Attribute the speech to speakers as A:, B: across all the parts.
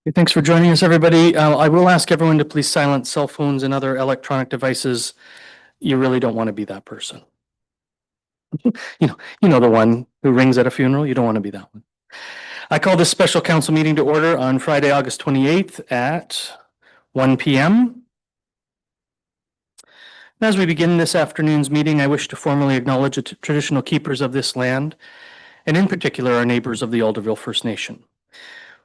A: Okay, thanks for joining us, everybody. I will ask everyone to please silence cell phones and other electronic devices. You really don't want to be that person. You know the one who rings at a funeral. You don't want to be that one. I call this special council meeting to order on Friday, August 28th at 1 p.m. As we begin this afternoon's meeting, I wish to formally acknowledge the traditional keepers of this land, and in particular, our neighbors of the Alderville First Nation.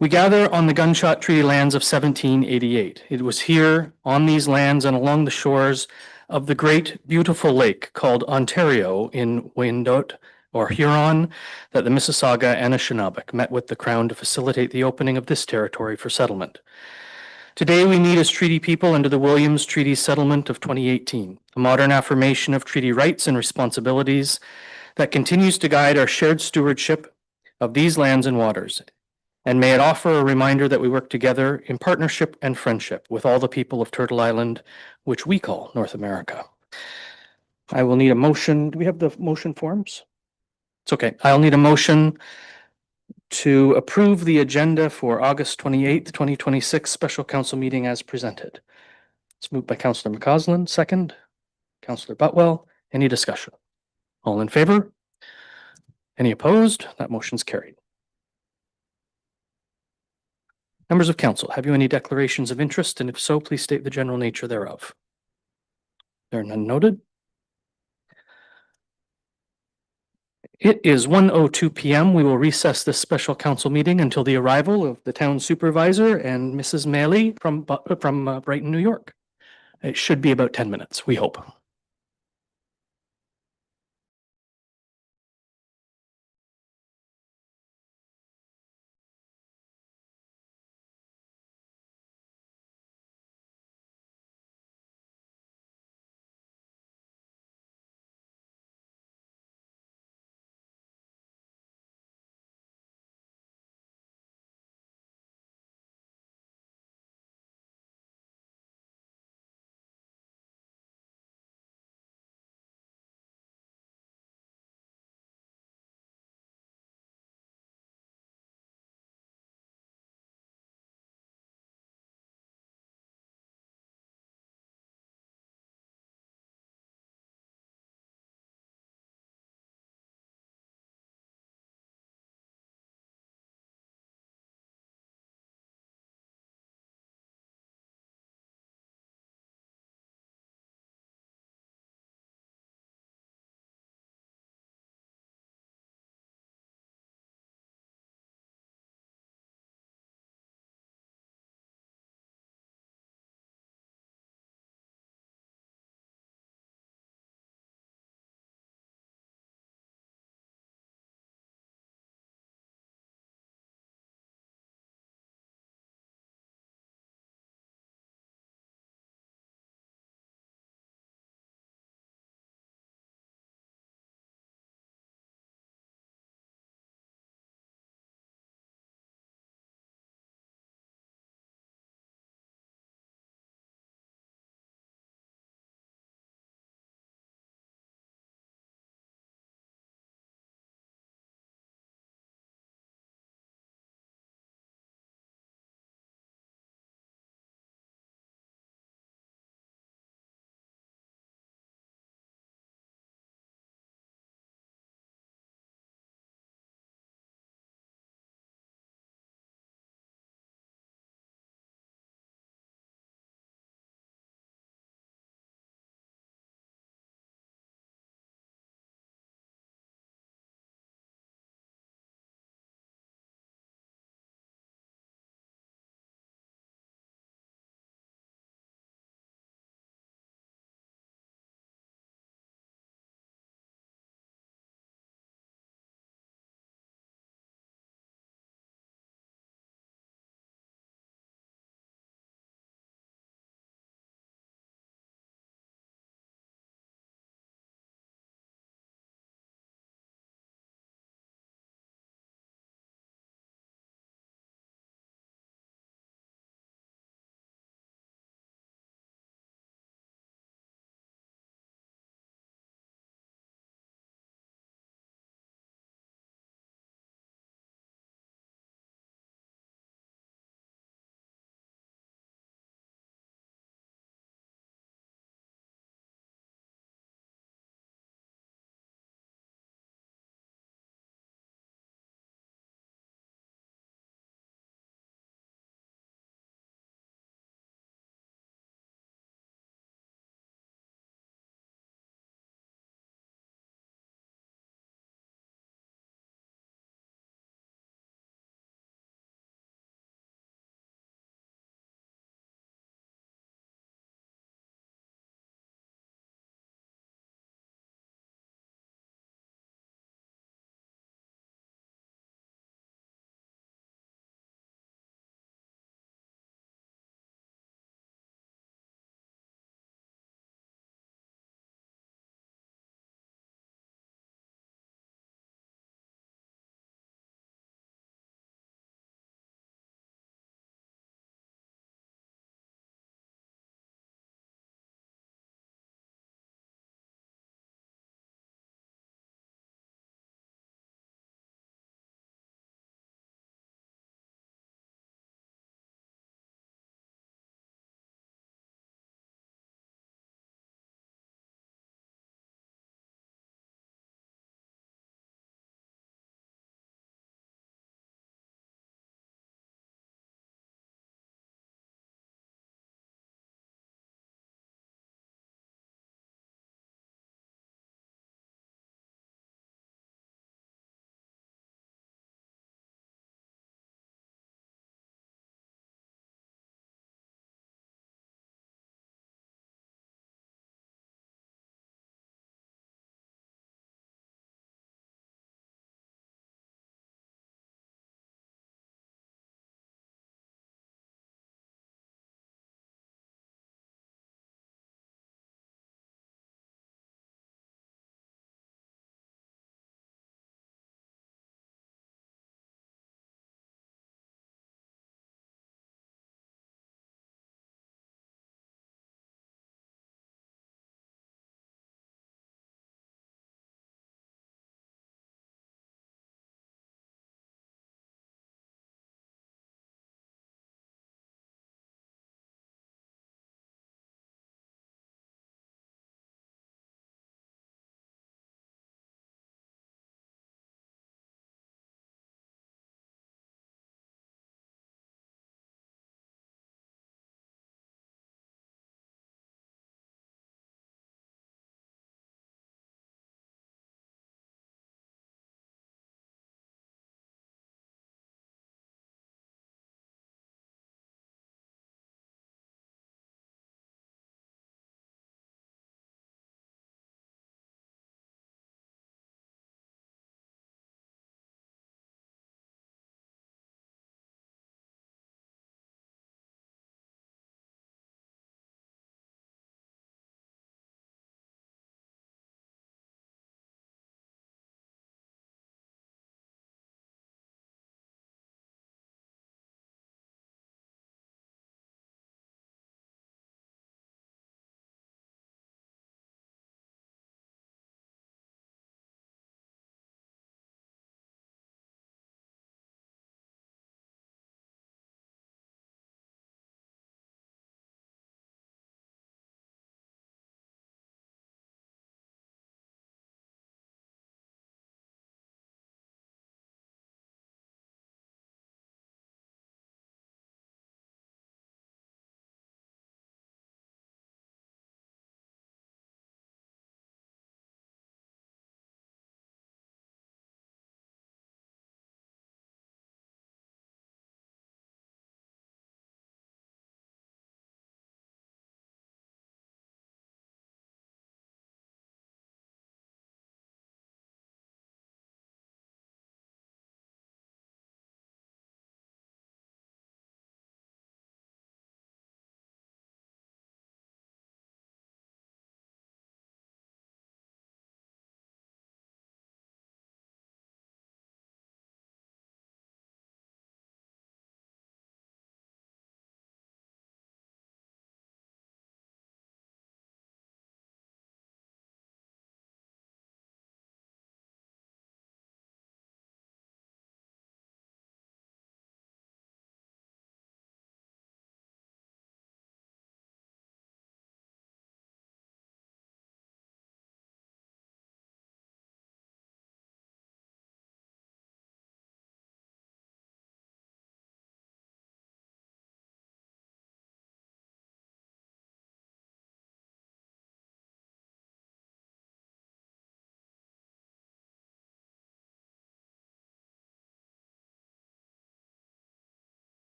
A: We gather on the Gunshot Treaty lands of 1788. It was here, on these lands and along the shores of the great, beautiful lake called Ontario in Wyandot or Huron, that the Mississauga and Anishinaabe met with the Crown to facilitate the opening of this territory for settlement. Today, we meet as treaty people under the Williams Treaty Settlement of 2018, a modern affirmation of treaty rights and responsibilities that continues to guide our shared stewardship of these lands and waters. And may it offer a reminder that we work together in partnership and friendship with all the people of Turtle Island, which we call North America. I will need a motion. Do we have the motion forms? It's okay. I'll need a motion to approve the agenda for August 28th, 2026 special council meeting as presented. It's moved by Councillor McCausland, second. Councillor Butwell, any discussion? All in favor? Any opposed? That motion's carried. Members of council, have you any declarations of interest? And if so, please state the general nature thereof. There are none noted. It is 1:02 p.m. We will recess this special council meeting until the arrival of the town supervisor and Mrs. Maley from Brighton, New York. It should be about 10 minutes, we hope.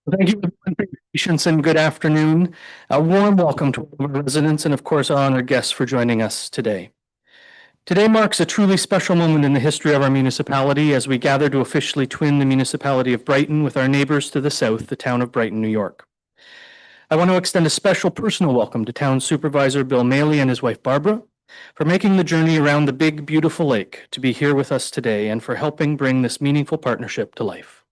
A: Thank you for your patience and good afternoon. A warm welcome to all our residents and of course our honored guests for joining us today. Today marks a truly special moment in the history of our municipality as we gather to officially twin the municipality of Brighton with our neighbors to the south, the town of Brighton, New York. I want to extend a special personal welcome to Town Supervisor Bill Maley and his wife Barbara for making the journey around the big, beautiful lake to be here with us today and for helping bring this meaningful partnership to life.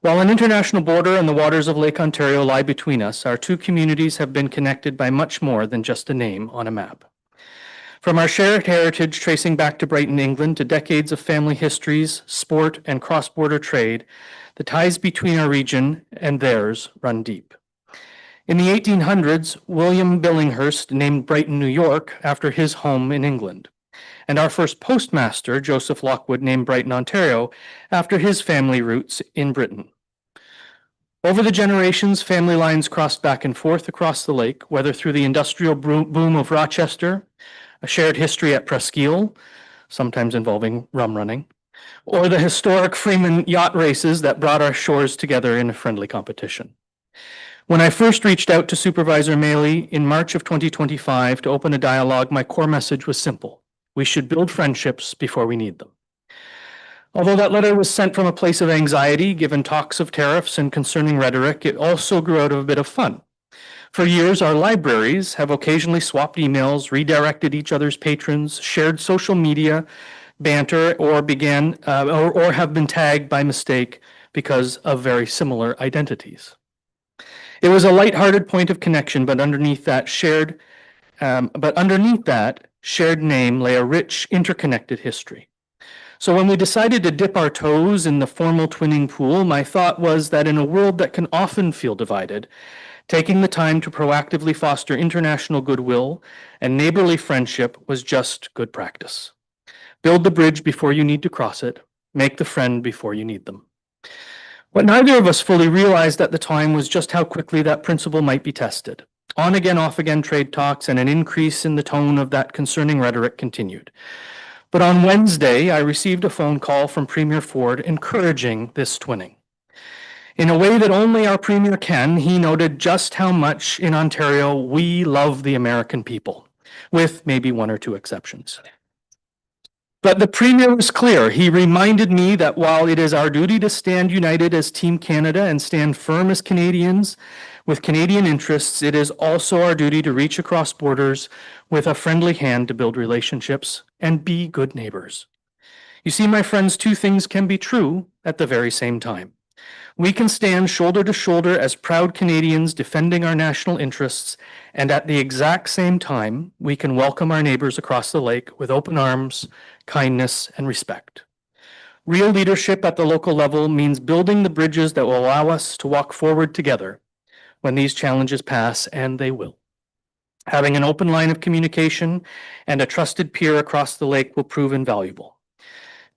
A: While an international border and the waters of Lake Ontario lie between us, our two communities have been connected by much more than just a name on a map. From our shared heritage tracing back to Brighton, England, to decades of family histories, sport, and cross-border trade, the ties between our region and theirs run deep. In the 1800s, William Billinghurst named Brighton, New York, after his home in England. And our first postmaster, Joseph Lockwood, named Brighton, Ontario, after his family roots in Britain. Over the generations, family lines crossed back and forth across the lake, whether through the industrial boom of Rochester, a shared history at Presqu'île, sometimes involving rum running, or the historic Freeman yacht races that brought our shores together in a friendly competition. When I first reached out to Supervisor Maley in March of 2025 to open a dialogue, my core message was simple. We should build friendships before we need them. Although that letter was sent from a place of anxiety, given talks of tariffs and concerning rhetoric, it also grew out of a bit of fun. For years, our libraries have occasionally swapped emails, redirected each other's patrons, shared social media banter, or have been tagged by mistake because of very similar identities. It was a lighthearted point of connection, but underneath that shared name lay a rich, interconnected history. So when we decided to dip our toes in the formal twinning pool, my thought was that in a world that can often feel divided, taking the time to proactively foster international goodwill and neighborly friendship was just good practice. Build the bridge before you need to cross it. Make the friend before you need them. What neither of us fully realized at the time was just how quickly that principle might be tested. On again, off again trade talks and an increase in the tone of that concerning rhetoric continued. But on Wednesday, I received a phone call from Premier Ford encouraging this twinning. In a way that only our Premier can, he noted just how much in Ontario we love the American people, with maybe one or two exceptions. But the Premier was clear. He reminded me that while it is our duty to stand united as Team Canada and stand firm as Canadians with Canadian interests, it is also our duty to reach across borders with a friendly hand to build relationships and be good neighbors. You see, my friends, two things can be true at the very same time. We can stand shoulder to shoulder as proud Canadians defending our national interests, and at the exact same time, we can welcome our neighbors across the lake with open arms, kindness, and respect. Real leadership at the local level means building the bridges that will allow us to walk forward together when these challenges pass, and they will. Having an open line of communication and a trusted peer across the lake will prove invaluable.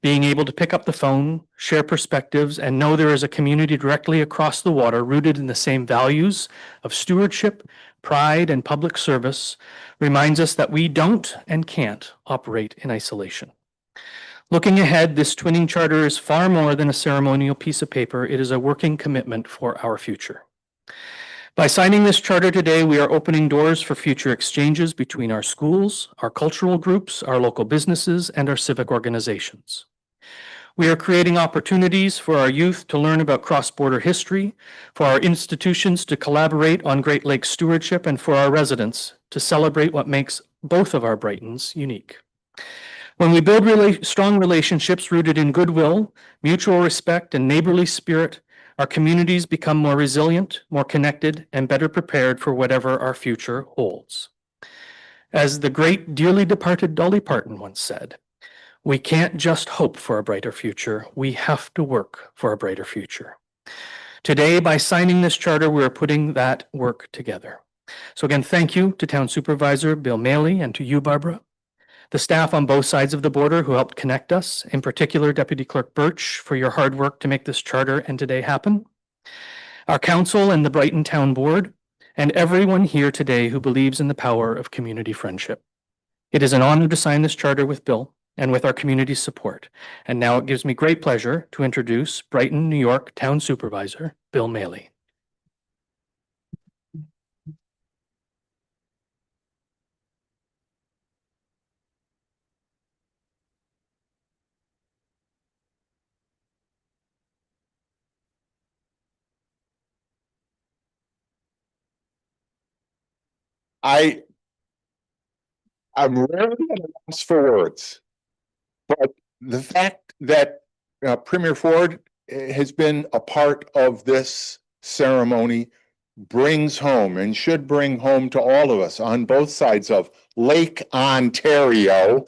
A: Being able to pick up the phone, share perspectives, and know there is a community directly across the water rooted in the same values of stewardship, pride, and public service reminds us that we don't and can't operate in isolation. Looking ahead, this twinning charter is far more than a ceremonial piece of paper. It is a working commitment for our future. By signing this charter today, we are opening doors for future exchanges between our schools, our cultural groups, our local businesses, and our civic organizations. We are creating opportunities for our youth to learn about cross-border history, for our institutions to collaborate on Great Lakes stewardship, and for our residents to celebrate what makes both of our Brightons unique. When we build strong relationships rooted in goodwill, mutual respect, and neighborly spirit, our communities become more resilient, more connected, and better prepared for whatever our future holds. As the great dearly departed Dolly Parton once said, we can't just hope for a brighter future, we have to work for a brighter future. Today, by signing this charter, we are putting that work together. So again, thank you to Town Supervisor Bill Maley and to you, Barbara, the staff on both sides of the border who helped connect us, in particular Deputy Clerk Birch for your hard work to make this charter and today happen, our council and the Brighton Town Board, and everyone here today who believes in the power of community friendship. It is an honor to sign this charter with Bill and with our community's support. And now it gives me great pleasure to introduce Brighton, New York Town Supervisor Bill Maley.
B: I'm rarely at a loss for words, but the fact that Premier Ford has been a part of this ceremony brings home and should bring home to all of us on both sides of Lake Ontario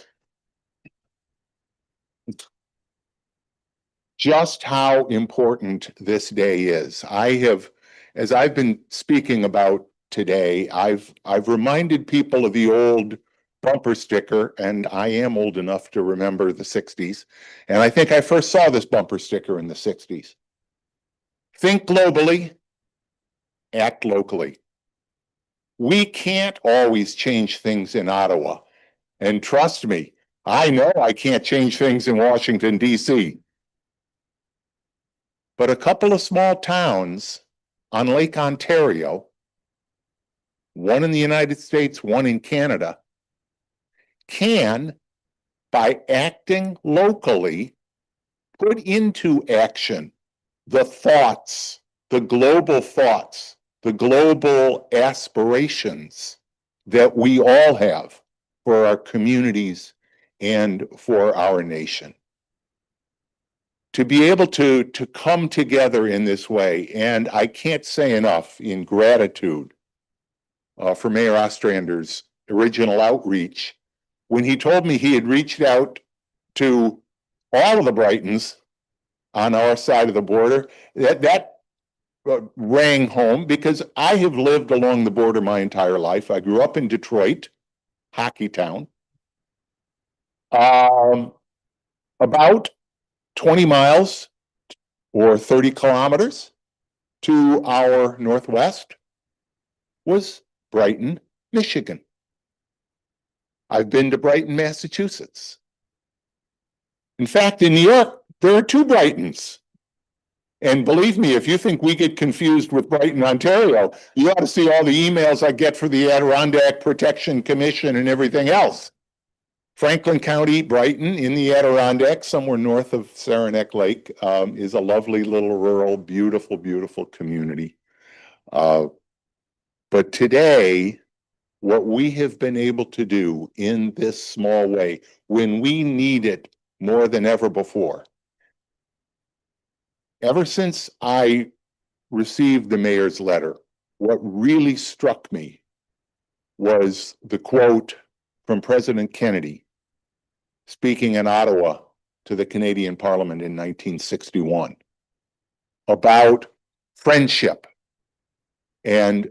B: just how important this day is. As I've been speaking about today, I've reminded people of the old bumper sticker, and I am old enough to remember the 60s. And I think I first saw this bumper sticker in the 60s. Think globally, act locally. We can't always change things in Ottawa. And trust me, I know I can't change things in Washington, D.C. But a couple of small towns on Lake Ontario, one in the United States, one in Canada, can, by acting locally, put into action the thoughts, the global aspirations that we all have for our communities and for our nation. To be able to come together in this way, and I can't say enough in gratitude for Mayor Ostrander's original outreach. When he told me he had reached out to all of the Brightons on our side of the border, that rang home because I have lived along the border my entire life. I grew up in Detroit, hockey town. About 20 miles or 30 kilometers to our northwest was Brighton, Michigan. I've been to Brighton, Massachusetts. In fact, in New York, there are two Brightons. And believe me, if you think we get confused with Brighton, Ontario, you ought to see all the emails I get for the Adirondack Protection Commission and everything else. Franklin County, Brighton, in the Adirondack, somewhere north of Saranac Lake, is a lovely little rural, beautiful, beautiful community. But today, what we have been able to do in this small way, when we need it more than ever before, ever since I received the mayor's letter, what really struck me was the quote from President Kennedy speaking in Ottawa to the Canadian Parliament in 1961 about friendship and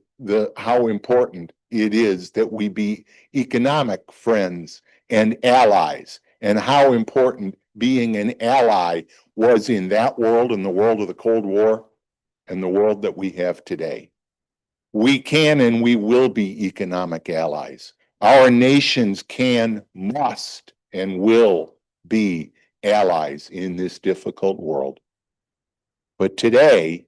B: how important it is that we be economic friends and allies, and how important being an ally was in that world, in the world of the Cold War, and the world that we have today. We can and we will be economic allies. Our nations can, must, and will be allies in this difficult world. But today,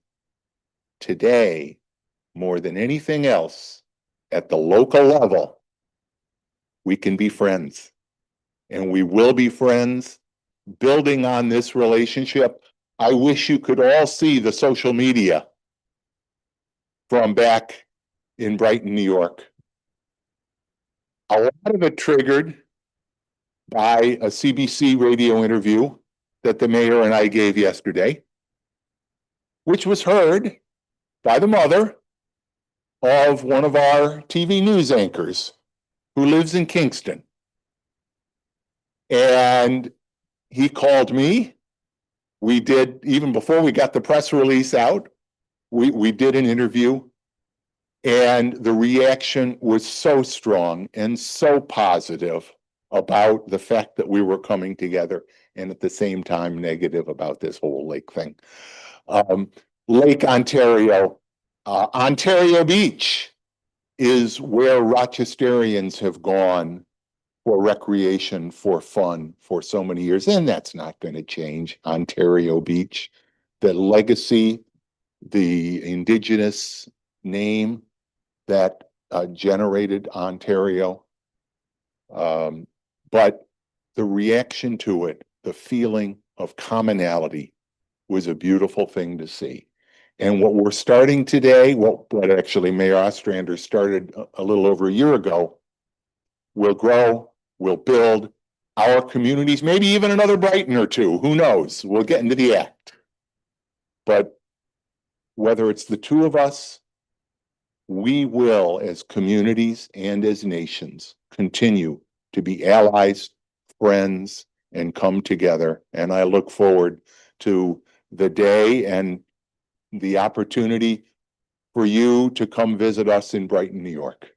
B: more than anything else, at the local level, we can be friends. And we will be friends, building on this relationship. I wish you could all see the social media from back in Brighton, New York. A lot of it triggered by a CBC radio interview that the mayor and I gave yesterday, which was heard by the mother of one of our TV news anchors who lives in Kingston. And he called me. We did, even before we got the press release out, we did an interview, and the reaction was so strong and so positive about the fact that we were coming together, and at the same time negative about this whole lake thing. Lake Ontario, Ontario Beach is where Rochesterians have gone for recreation, for fun, for so many years, and that's not going to change. Ontario Beach, the legacy, the Indigenous name that generated Ontario, but the reaction to it, the feeling of commonality, was a beautiful thing to see. And what we're starting today, what actually Mayor Ostrander started a little over a year ago, will grow, will build our communities, maybe even another Brighton or two, who knows? We'll get into the act. But whether it's the two of us, we will, as communities and as nations, continue to be allies, friends, and come together. And I look forward to the day and the opportunity for you to come visit us in Brighton, New York.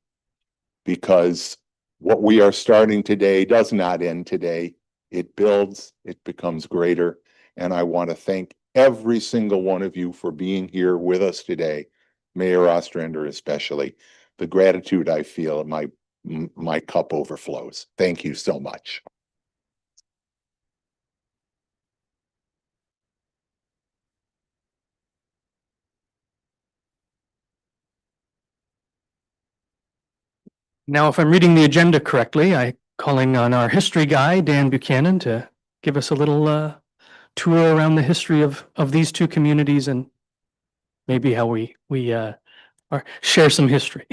B: Because what we are starting today does not end today. It builds, it becomes greater. And I want to thank every single one of you for being here with us today, Mayor Ostrander especially. The gratitude I feel, my cup overflows. Thank you so much.
A: Now, if I'm reading the agenda correctly, I'm calling on our history guy, Dan Buchanan, to give us a little tour around the history of these two communities and maybe how we share some history.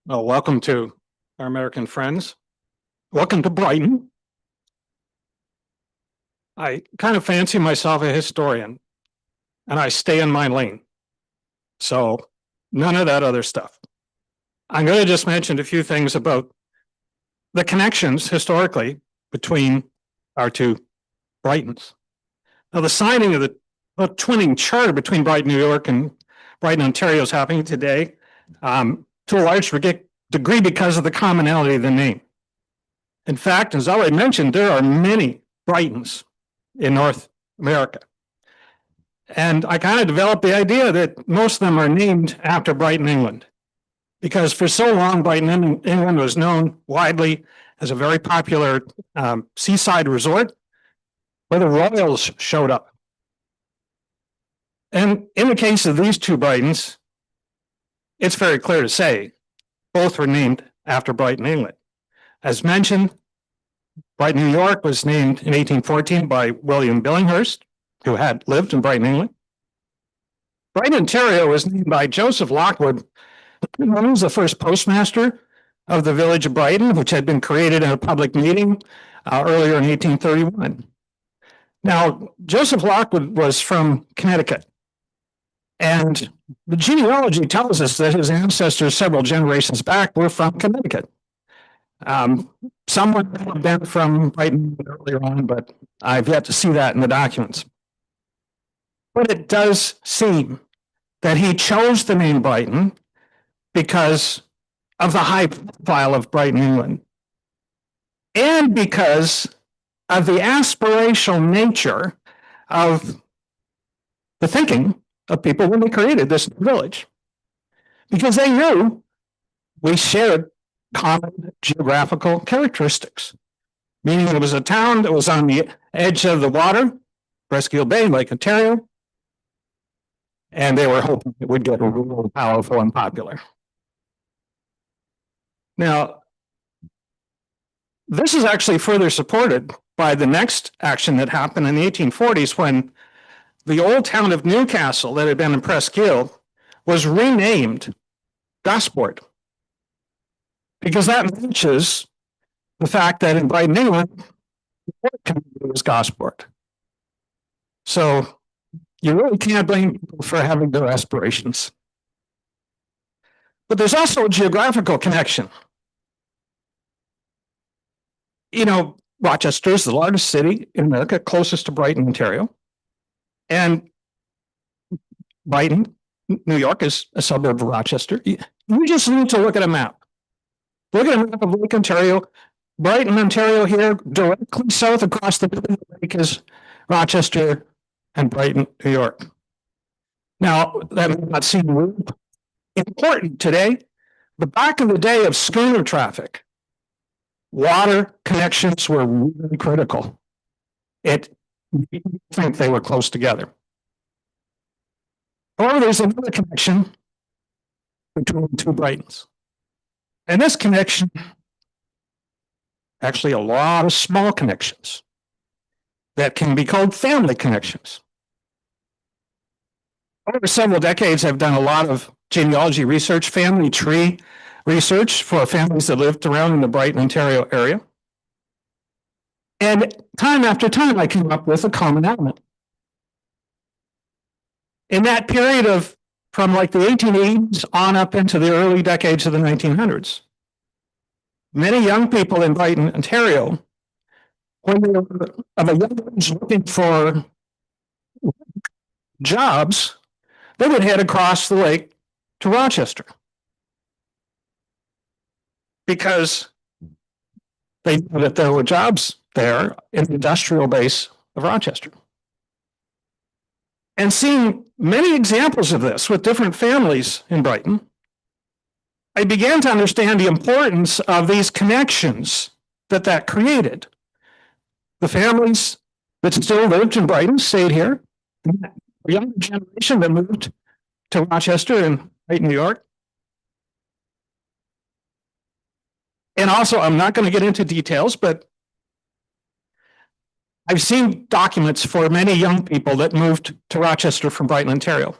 C: Well, welcome to our American friends. Welcome to Brighton. I kind of fancy myself a historian, and I stay in my lane. So none of that other stuff. I'm going to just mention a few things about the connections historically between our two Brightons. Now, the signing of the twinning charter between Brighton, New York and Brighton, Ontario is happening today to a large degree because of the commonality of the name. In fact, as I already mentioned, there are many Brightons in North America. And I kind of developed the idea that most of them are named after Brighton, England, because for so long, Brighton, England was known widely as a very popular seaside resort where the royals showed up. And in the case of these two Brightons, it's very clear to say both were named after Brighton, England. As mentioned, Brighton, New York was named in 1814 by William Billinghurst, who had lived in Brighton, England. Brighton, Ontario was named by Joseph Lockwood, who was the first postmaster of the village of Brighton, which had been created in a public meeting earlier in 1831. Now, Joseph Lockwood was from Connecticut, and the genealogy tells us that his ancestors several generations back were from Connecticut. Some would have been from Brighton earlier on, but I've yet to see that in the documents. But it does seem that he chose the name Brighton because of the high profile of Brighton, England, and because of the aspirational nature of the thinking of people when they created this village. Because they knew we shared common geographical characteristics, meaning it was a town that was on the edge of the water, Presqu'île Bay, Lake Ontario, and they were hoping it would get really powerful and popular. Now, this is actually further supported by the next action that happened in the 1840s when the old town of Newcastle that had been in Presqu'île was renamed Gosport, because that matches the fact that in Brighton, England, the port community was Gosport. So you really can't blame people for having their aspirations. But there's also a geographical connection. You know, Rochester is the largest city in America, closest to Brighton, Ontario. And Brighton, New York, is a suburb of Rochester. You just need to look at a map. Look at a map of Lake Ontario. Brighton, Ontario here, directly south across the lake is Rochester and Brighton, New York. Now, that may not seem important today, but back in the day of schooner traffic, water connections were really critical. I think they were close together. However, there's another connection between the two Brightons. And this connection actually a lot of small connections that can be called family connections. Over several decades, I've done a lot of genealogy research, family tree research for families that lived around in the Brighton, Ontario area. And time after time, I came up with a common element. In that period of from like the 1880s on up into the early decades of the 1900s, many young people in Brighton, Ontario, when they were of a young age looking for jobs, they would head across the lake to Rochester because they knew that there were jobs there in the industrial base of Rochester. And seeing many examples of this with different families in Brighton, I began to understand the importance of these connections that created. The families that still lived in Brighton stayed here. The younger generation that moved to Rochester and Brighton, New York. And also, I'm not going to get into details, but I've seen documents for many young people that moved to Rochester from Brighton, Ontario.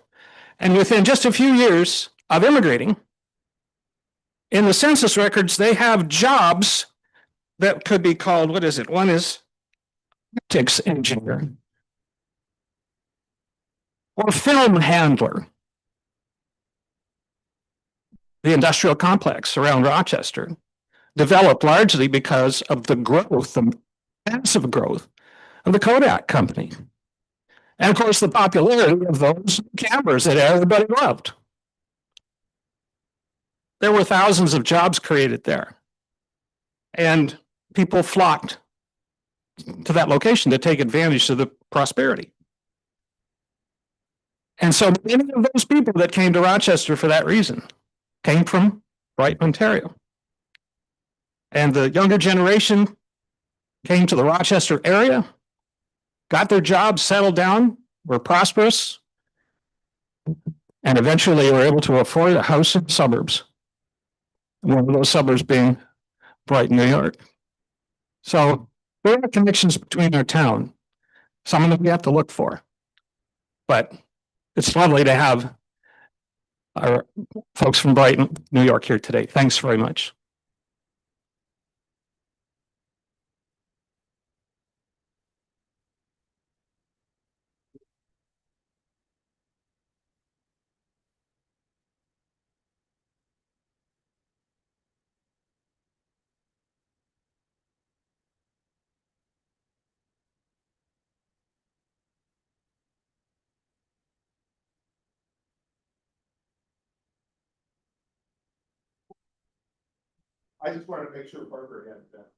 C: And within just a few years of immigrating, in the census records, they have jobs that could be called, what is it? One is optics engineer or film handler. The industrial complex around Rochester developed largely because of the growth, the massive growth of the Kodak company. And of course, the popularity of those cameras that everybody loved. There were thousands of jobs created there. And people flocked to that location to take advantage of the prosperity. And so many of those people that came to Rochester for that reason came from Brighton, Ontario. And the younger generation came to the Rochester area, got their jobs, settled down, were prosperous, and eventually were able to afford a house in the suburbs. One of those suburbs being Brighton, New York. So there are connections between our town. Some of them we have to look for. But it's lovely to have our folks from Brighton, New York here today. Thanks very much.
B: I just wanted to make sure Parker had that.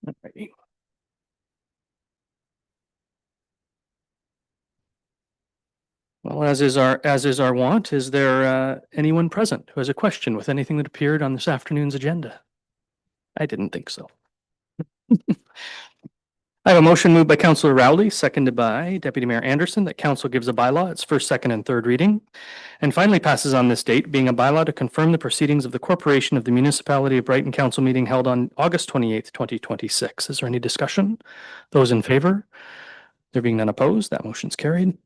B: Okay.
A: Well, Well, as is our wont, is there anyone present who has a question with anything that appeared on this afternoon's agenda? I didn't think so. I have a motion moved by Councillor Rowley, seconded by Deputy Mayor Anderson, that council gives a bylaw its first, second, and third reading, and finally passes on this date, being a bylaw to confirm the proceedings of the corporation of the Municipality of Brighton Council meeting held on August 28th, 2026. Is there any discussion? Those in favor? There being none opposed, that motion's carried.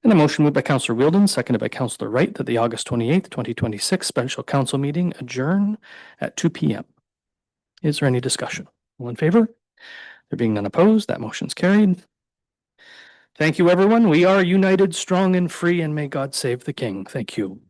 A: And a motion moved by Councillor Wheeldon, seconded by Councillor Wright, that the August 28th, 2026 special council meeting adjourn at 2 p.m. Is there any discussion? All in favor? There being none opposed, that motion's carried. Thank you, everyone. We are united, strong, and free, and may God save the King. Thank you.